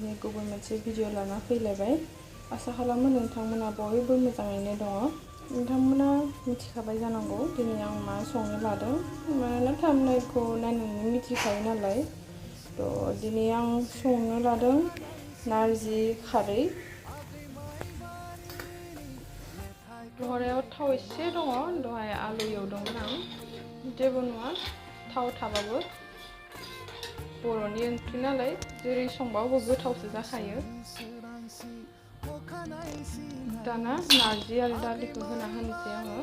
दिनै गुबुन मोनसे भिडिअ लाना फैलायबाय। आसा खालामो नोंथांमोना बयबो मोजाङैनो दङ। नोंथांमोना मिथिखाबाय जानांगौ दिनै आं मा संनो लादों, मानोना थाम्बनेलखौ नायनानै मिथिखायो नालाय। दिनै आं संनो लादों नारजि खारै। लहरायाव थाव एसे दङ, दहाय आलु एवदोंमोन आं। जेबो नङा, थाव थाबाबो बर'नि ओंख्रि नालाय जेरै संबाबो गोथावसो जाखायो। दाना नारजि आरो दालिखौ होना होनोसै आङो।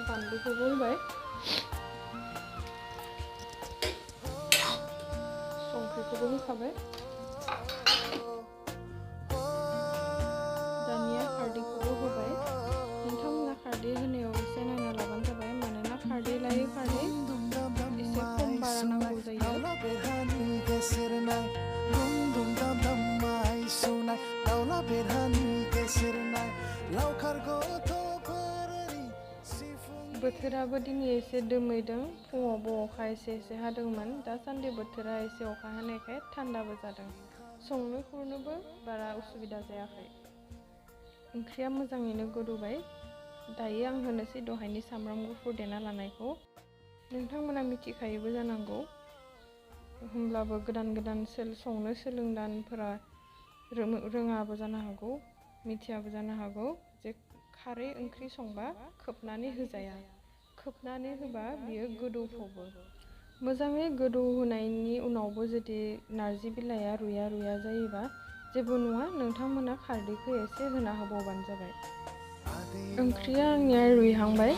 बानलुखौबो होबाय, संख्रिखौबो होखाबाय। दानिया खारदैखौबो होबाय। नोंथांमोना खारदै होनायाव एसे नायना लाबानो जाबाय, मानोना खारदै लायै खारदै एसे खम बारा नांगौ जायो। बोथोराबो दिनै एसे दोमैदों, फुङावबो अखा एसे हादोंमोन। दासान्दि बोथोरा एसे अखा हानायखाय थान्दाबो जादों, संनो खुरनोबो बारा उसुबिदा जायाखै। ओंख्रिया मोजाङैनो गोदौबाय। दायो आं होनोसै दहायनि सामब्राम गुफुर देना लानायखौ। नोंथांमोना मिथिखायोबो जानांगौ, होमब्लाबो गोदान संनो सोलोंदानफोरा रोङाबो जानो हागौ, मिथियाबो जानो हागौ जे खारै ओंख्रि संबा खोबनानै होजाया। खोबनानै होबा बियो गोदौफबो। मोजाङै गोदौहोनायनि उनावबो जुदि नारजि बिलाइया रुया जायोबा जेबो नङा, नोंथांमोना खारदैखौ एसे होना होबावबानो जाबाय। ओंख्रिया आंनिया रुइहांबाय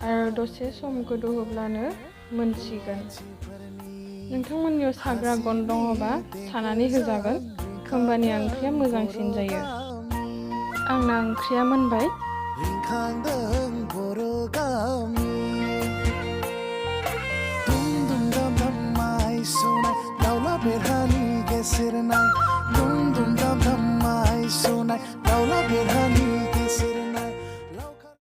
आरो दसे सम गोदौहोब्लानो मोनसिगोन। नोंथांमोननियाव साग्रा गन दङबा सानानै होजागोन, होमबानिया ओंख्रिया मोजांसिन जायो। आंना ओंख्रिया मोनबाय।